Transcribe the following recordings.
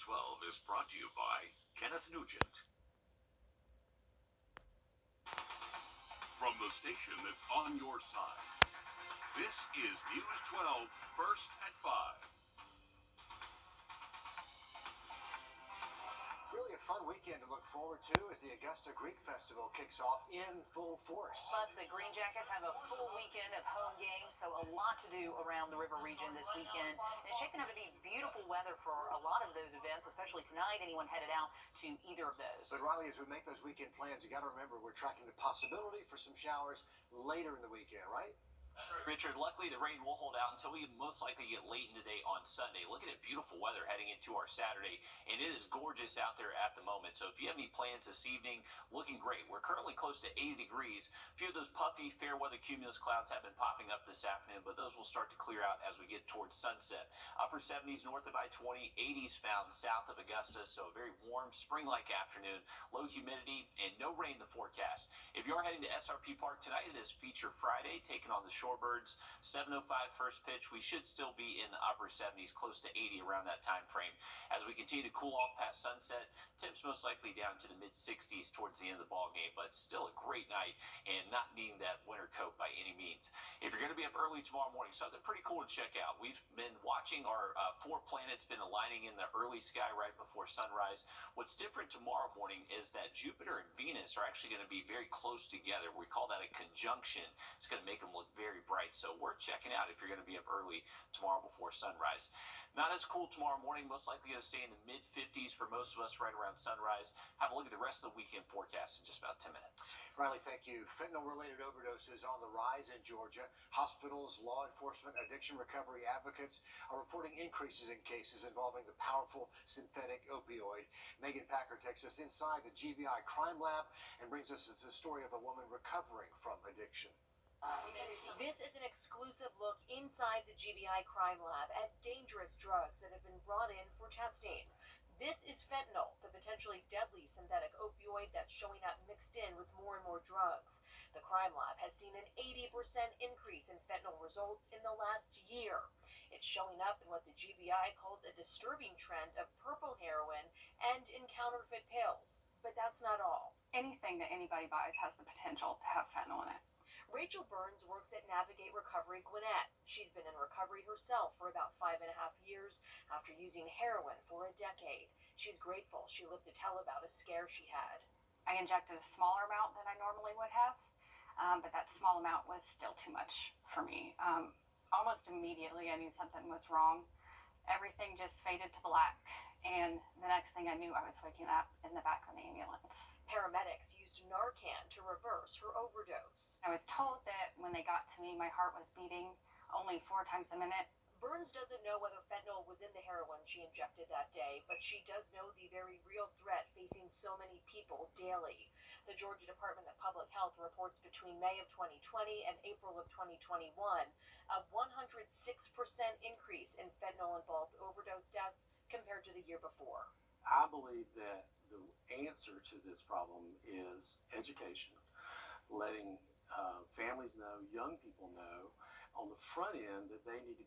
12 is brought to you by Kenneth Nugent. From the station that's on your side, this is News 12 First at 5. Really a fun weekend to look forward to as the Augusta Greek Festival kicks off in full force. Plus, the Green Jackets have a full weekend of home games, so a lot to do around the river region this weekend. And it's shaping up to be beautiful weather for a lot of those events, especially tonight, anyone headed out to either of those. But Riley, as we make those weekend plans, you got to remember we're tracking the possibility for some showers later in the weekend, right? That's right, Richard. Luckily, the rain will hold out until we most likely get late in the day on Sunday. Looking at beautiful weather heading into our Saturday, and it is gorgeous out there at the moment. So if you have any plans this evening, looking great. We're currently close to 80 degrees. A few of those puffy, fair weather cumulus clouds have been popping up this afternoon, but those will start to clear out as we get towards sunset. Upper 70s north of I-20, 80s found south of Augusta, so a very warm spring-like afternoon. Low humidity and no rain in the forecast. If you are heading to SRP Park tonight, it is Feature Friday, taking on the Shorebirds. 7:05 first pitch. We should still be in the upper 70s, close to 80 around that time frame. As we continue to cool off past sunset, temps most likely down to the mid-60s towards the end of the ball game, but still a great night and not needing that winter coat by any means. If you're going to be up early tomorrow morning, something pretty cool to check out. We've been watching our four planets been aligning in the early sky right before sunrise. What's different tomorrow morning is that Jupiter and Venus are actually going to be very close together. We call that a conjunction. It's going to make them look very bright. So worth checking out if you're going to be up early tomorrow before sunrise. Not as cool tomorrow morning, most likely going to stay in the mid-50s for most of us right around sunrise. Have a look at the rest of the weekend forecast in just about 10 minutes. Riley, thank you. Fentanyl-related overdoses on the rise in Georgia. Hospitals, law enforcement, addiction recovery advocates are reporting increases in cases involving the powerful synthetic opioid. Megan Packer takes us inside the GBI crime lab and brings us the story of a woman recovering from addiction. This is an exclusive look inside the GBI crime lab at dangerous drugs that have been brought in for testing. This is fentanyl, the potentially deadly synthetic opioid that's showing up mixed in with more and more drugs. The crime lab has seen an 80% increase in fentanyl results in the last year. It's showing up in what the GBI calls a disturbing trend of purple heroin and in counterfeit pills. But that's not all. Anything that anybody buys has the potential to have fentanyl in it. Rachel Burns works at Navigate Recovery Gwinnett. She's been in recovery herself for about 5.5 years after using heroin for a decade. She's grateful she lived to tell about a scare she had. I injected a smaller amount than I normally would have, but that small amount was still too much for me. Almost immediately I knew something was wrong. Everything just faded to black, and the next thing I knew I was waking up in the back of an ambulance. Paramedics used Narcan to reverse her overdose. I was told that when they got to me, my heart was beating only 4 times a minute. Burns doesn't know whether fentanyl was in the heroin she injected that day, but she does know the very real threat facing so many people daily. The Georgia Department of Public Health reports between May of 2020 and April of 2021, a 106% increase in fentanyl-involved overdose deaths compared to the year before. I believe that the answer to this problem is education, letting families know, young people know on the front end that they need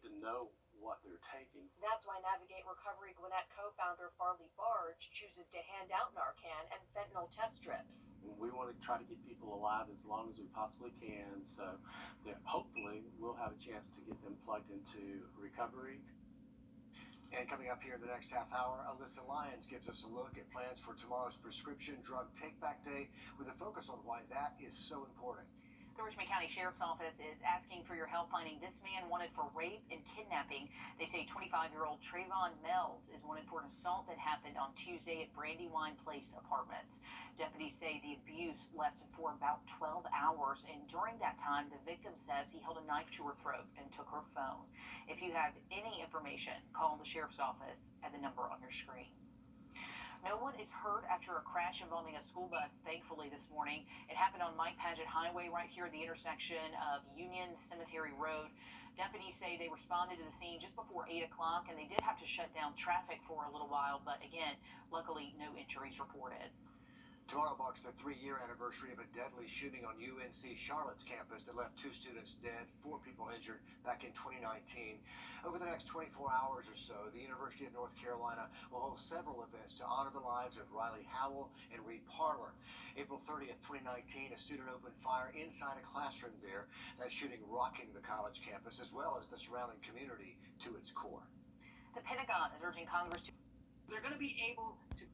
to know what they're taking. That's why Navigate Recovery Gwinnett co-founder Farley Barge chooses to hand out Narcan and fentanyl test strips. We want to try to keep people alive as long as we possibly can, so that hopefully we'll have a chance to get them plugged into recovery. And coming up here in the next half hour, Alyssa Lyons gives us a look at plans for tomorrow's Prescription Drug Take-Back Day with a focus on why that is so important. The Richmond County Sheriff's Office is asking for your help finding this man wanted for rape and kidnapping. They say 25-year-old Trayvon Mells is wanted for an assault that happened on Tuesday at Brandywine Place Apartments. Deputies say the abuse lasted for about 12 hours, and during that time, the victim says he held a knife to her throat and took her phone. If you have any information, call the Sheriff's Office at the number on your screen. No one is hurt after a crash involving a school bus, thankfully, this morning. It happened on Mike Paget Highway right here at the intersection of Union Cemetery Road. Deputies say they responded to the scene just before 8 o'clock, and they did have to shut down traffic for a little while, but again, luckily no injuries reported. Tomorrow marks the 3-year anniversary of a deadly shooting on UNC Charlotte's campus that left 2 students dead, 4 people injured back in 2019. Over the next 24 hours or so, the University of North Carolina will hold several events to honor the lives of Riley Howell and Reed Parler. April 30th, 2019, a student opened fire inside a classroom there, that shooting rocking the college campus as well as the surrounding community to its core. The Pentagon is urging Congress to... They're going to be able to...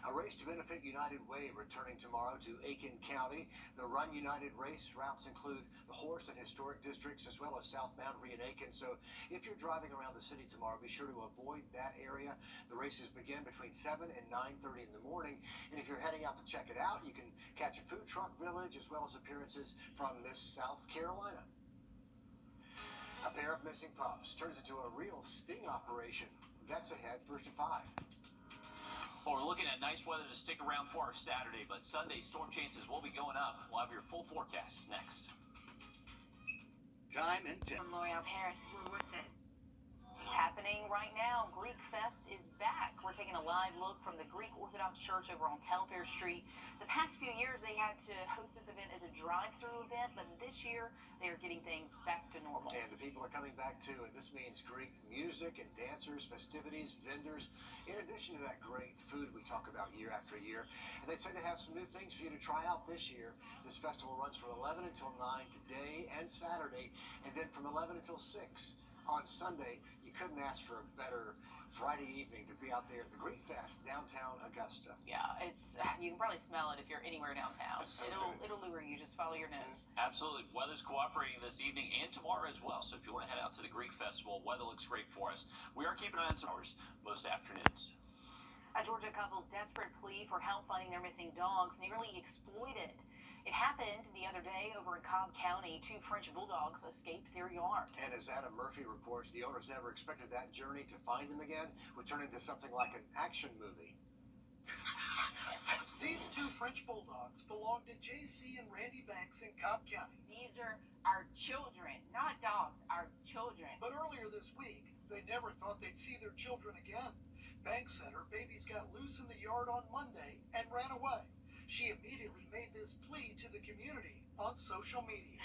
A race to benefit United Way returning tomorrow to Aiken County. The Run United race routes include the Horse and Historic Districts as well as South Boundary and Aiken. So if you're driving around the city tomorrow, be sure to avoid that area. The races begin between 7 and 9:30 in the morning. And if you're heading out to check it out, you can catch a food truck village as well as appearances from Miss South Carolina. A pair of missing pups turns into a real sting operation. That's ahead, first at 5. Well, we're looking at nice weather to stick around for our Saturday, but Sunday storm chances will be going up. We'll have your full forecast next. Time and L'Oreal Paris. We're worth it. Happening right now, Greek Fest is back. We're taking a live look from the Greek Orthodox Church over on Telfair Street. The past few years, they had to host this event as a drive-through event, but this year, they are getting things back to normal. And the people are coming back too, and this means Greek music and dancers, festivities, vendors, in addition to that great food we talk about year after year. And they say they have some new things for you to try out this year. This festival runs from 11 until 9 today and Saturday, and then from 11 until 6 on Sunday. You couldn't ask for a better Friday evening to be out there at the Greek Fest, downtown Augusta. Yeah, you can probably smell it if you're anywhere downtown. So It'll lure you. Just follow your nose. Absolutely. Weather's cooperating this evening and tomorrow as well. So if you want to head out to the Greek Festival, weather looks great for us. We are keeping an eye on some hours most afternoons. A Georgia couple's desperate plea for help finding their missing dogs nearly exploited. It happened the other day over in Cobb County. 2 French bulldogs escaped their yard. And as Adam Murphy reports, the owners never expected that journey to find them again would turn into something like an action movie. These 2 French bulldogs belong to JC and Randy Banks in Cobb County. These are our children, not dogs, our children. But earlier this week, they never thought they'd see their children again. Banks said her babies got loose in the yard on Monday and ran away. She immediately made this plea to the community on social media.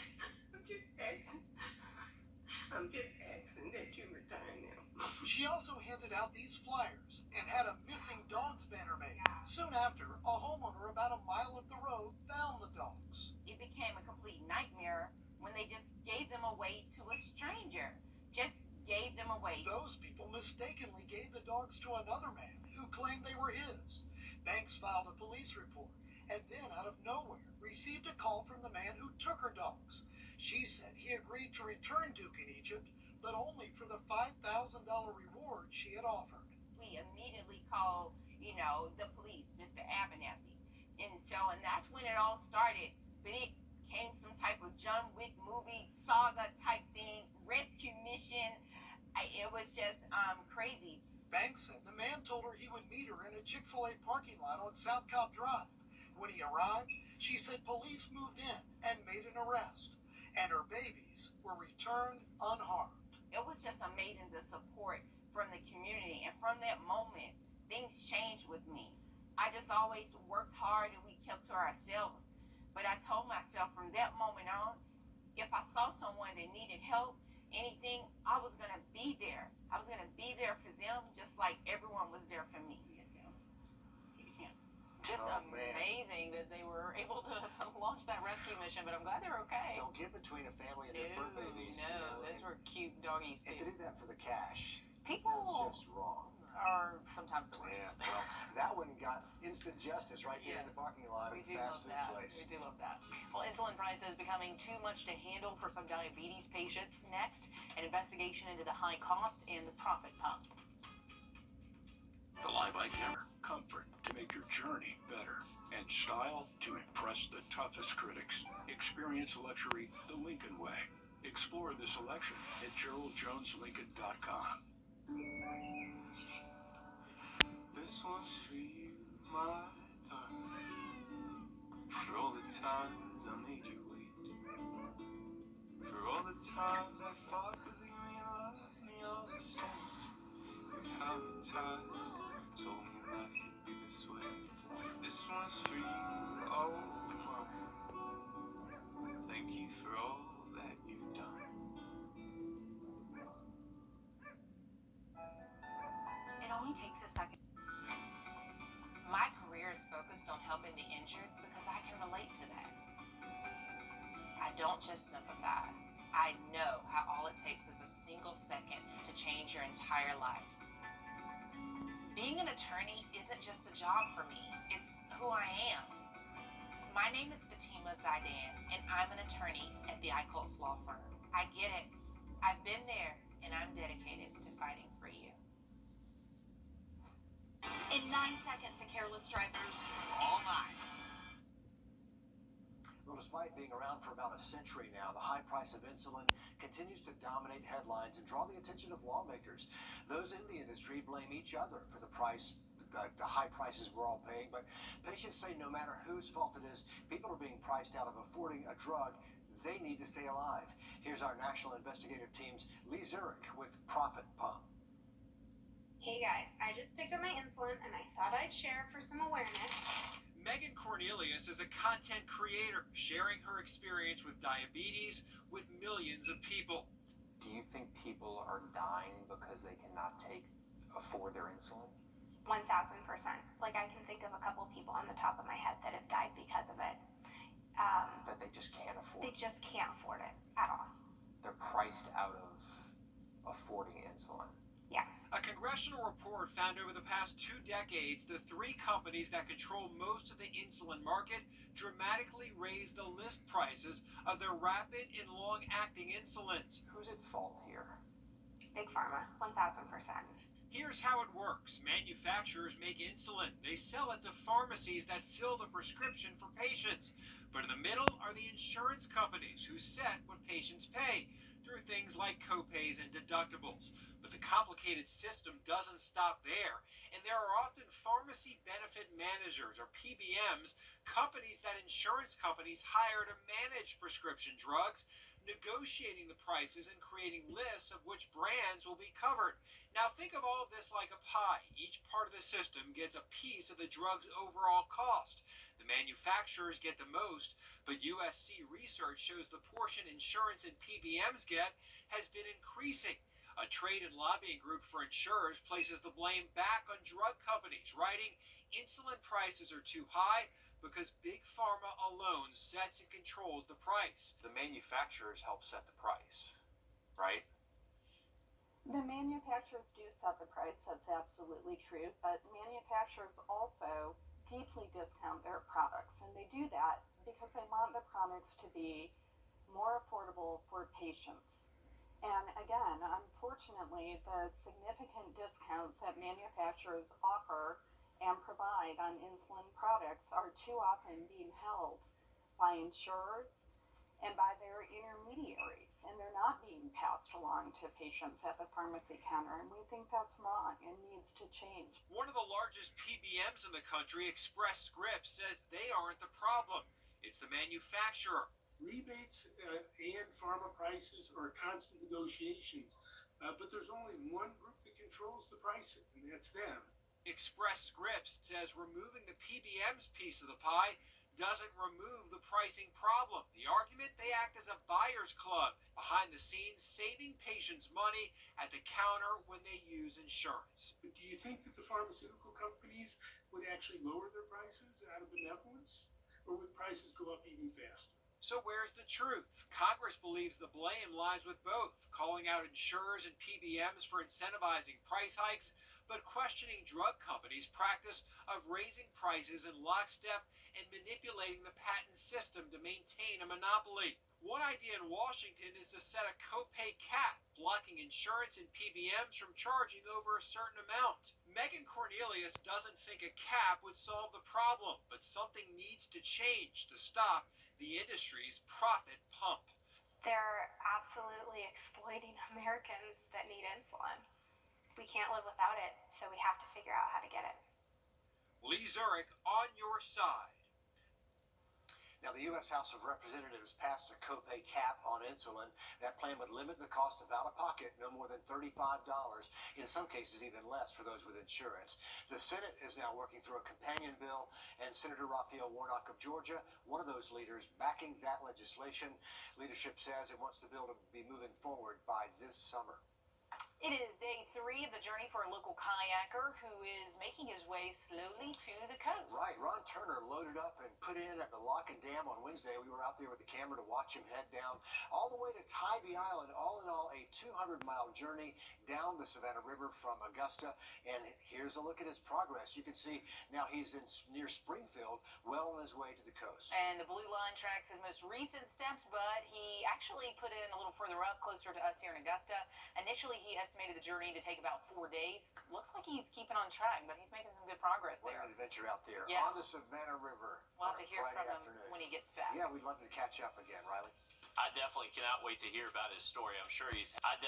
I'm just asking that you return them. She also handed out these flyers and had a missing dogs banner made. Soon after, a homeowner about a mile up the road found the dogs. It became a complete nightmare when they just gave them away to a stranger. Just gave them away. Those people mistakenly gave the dogs to another man who claimed they were his. Banks filed a police report and then, out of nowhere, received a call from the man who took her dogs. She said he agreed to return Duke in Egypt, but only for the $5,000 reward she had offered. We immediately called, the police, Mr. Abernathy. And that's when it all started. But it came some type of John Wick movie, saga type thing, rescue mission. It was just crazy. Banks said the man told her he would meet her in a Chick-fil-A parking lot on South Cobb Drive. When he arrived, she said police moved in and made an arrest, and her babies were returned unharmed. It was just amazing, the support from the community, and from that moment, things changed with me. I just always worked hard and we kept to ourselves. But I told myself from that moment on, if I saw someone that needed help, anything, I was going to be there. I was going to be there for them just like everyone was there for me. Just amazing that they were able to launch that rescue mission, but I'm glad they're okay. Don't get between a family and their fur babies. No, those were cute doggies And too. to do that for the cash, People that's just wrong. are sometimes the worst. Yeah, well, that one got instant justice right there in the parking lot of We the do fast love food that. place. We do love that. Well, insulin prices becoming too much to handle for some diabetes patients. Next, an investigation into the high cost and the profit pump. The Live Bike Camera. Comfort to make your journey better. And style to impress the toughest critics. Experience luxury the Lincoln way. Explore the selection at GeraldJonesLincoln.com. This one's for you, my darling. For all the times I made you wait. For all the times I fought believing you loved me all the same. And how the tide told me life would be this way. This one's for you, oh mama. Thank you for all that you've done. It only takes a second. My career is focused on helping the injured because I can relate to that. I don't just sympathize. I know how all it takes is a single second to change your entire life. Being an attorney isn't just a job for me, it's who I am. My name is Fatima Zaidan, and I'm an attorney at the Eichholz Law Firm. I get it. I've been there, and I'm dedicated to fighting for you. In 9 seconds, the careless drivers all night. Well, despite being around for about a century now, the high price of insulin continues to dominate headlines and draw the attention of lawmakers. Those in the industry blame each other for the high prices we're all paying, but patients say no matter whose fault it is, people are being priced out of affording a drug they need to stay alive. Here's our national investigative team's Lee Zurich with Profit Pump. Hey guys, I just picked up my insulin and I thought I'd share for some awareness. Megan Cornelius is a content creator sharing her experience with diabetes with millions of people. Do you think people are dying because they cannot afford their insulin? 1000%. Like I can think of a couple people on the top of my head that have died because of it. That they just can't afford? They just can't afford it at all. They're priced out of affording insulin. Yeah. A congressional report found over the past 2 decades, the 3 companies that control most of the insulin market dramatically raised the list prices of their rapid and long-acting insulins. Who's at fault here? Big Pharma, 1000%. Here's how it works. Manufacturers make insulin. They sell it to pharmacies that fill the prescription for patients. But in the middle are the insurance companies who set what patients pay through things like copays and deductibles. But the complicated system doesn't stop there, and there are often pharmacy benefit managers, or PBMs, companies that insurance companies hire to manage prescription drugs, negotiating the prices and creating lists of which brands will be covered. Now think of all of this like a pie. Each part of the system gets a piece of the drug's overall cost. The manufacturers get the most, but USC research shows the portion insurance and PBMs get has been increasing. A trade and lobbying group for insurers places the blame back on drug companies, writing, insulin prices are too high because Big Pharma alone sets and controls the price. The manufacturers help set the price, right? The manufacturers do set the price, that's absolutely true, but manufacturers also deeply discount their products, and they do that because they want the products to be more affordable for patients. And again, unfortunately, the significant discounts that manufacturers offer and provide on insulin products are too often being held by insurers and by their intermediaries, and they're not being passed along to patients at the pharmacy counter, and we think that's wrong and needs to change. One of the largest PBMs in the country, Express Scripts, says they aren't the problem. It's the manufacturer. Rebates and pharma prices are constant negotiations, but there's only one group that controls the pricing, and that's them. Express Scripts says removing the PBM's piece of the pie doesn't remove the pricing problem. The argument, they act as a buyer's club, behind the scenes saving patients money at the counter when they use insurance. But do you think that the pharmaceutical companies would actually lower their prices out of benevolence, or would prices go up even faster? So where's the truth? Congress believes the blame lies with both, calling out insurers and PBMs for incentivizing price hikes, but questioning drug companies' practice of raising prices in lockstep and manipulating the patent system to maintain a monopoly. One idea in Washington is to set a copay cap, blocking insurance and PBMs from charging over a certain amount. Megan Cornelius doesn't think a cap would solve the problem, but something needs to change to stop the industry's profit pump. They're absolutely exploiting Americans that need insulin. We can't live without it, so we have to figure out how to get it. Lee Zurich on your side. Now, the U.S. House of Representatives passed a Copay Cap on insulin. That plan would limit the cost of out-of-pocket no more than $35, in some cases even less for those with insurance. The Senate is now working through a companion bill, and Senator Raphael Warnock of Georgia, one of those leaders backing that legislation. Leadership says it wants the bill to be moving forward by this summer. It is day 3 of the journey for a local kayaker who is making his way slowly to the coast. Right. Ron Turner loaded up and put in at the Lock and Dam on Wednesday. We were out there with the camera to watch him head down all the way to Tybee Island. All in all, a 200-mile journey down the Savannah River from Augusta. And here's a look at his progress. You can see now he's near Springfield, well on his way to the coast. And the blue line tracks his most recent steps, but he actually put in a little further up, closer to us here in Augusta. Initially, he estimated the journey to take about 4 days. Looks like he's keeping on track, but he's making some good progress there. What an adventure out there on the Savannah River. We'll have to hear Friday from him afternoon. when he gets back. Yeah, we'd love to catch up again, Riley. I definitely cannot wait to hear about his story. I'm sure he's had a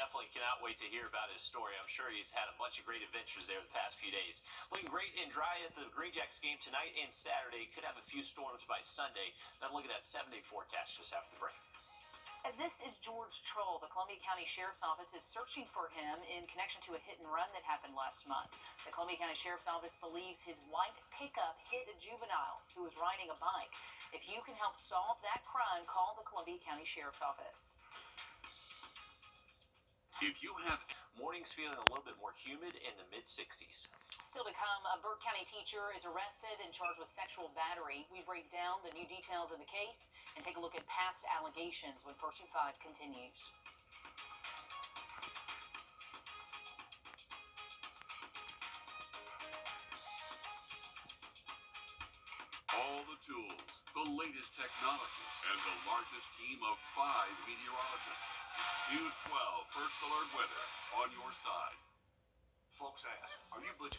bunch of great adventures there the past few days. Looking great and dry at the Green Jacks game tonight and Saturday. Could have a few storms by Sunday. Now look at that 7-day forecast just after the break. This is George Troll. The Columbia County Sheriff's Office is searching for him in connection to a hit and run that happened last month. The Columbia County Sheriff's Office believes his white pickup hit a juvenile who was riding a bike. If you can help solve that crime, call the Columbia County Sheriff's Office. If you have mornings feeling a little bit more humid in the mid-60s. Still to come, a Burke County teacher is arrested and charged with sexual battery. We break down the new details of the case and take a look at past allegations when First and 5 continues. All the tools, the latest technology, and the largest team of 5 meteorologists. News 12 First Alert Weather on your side. Folks ask, are you Butch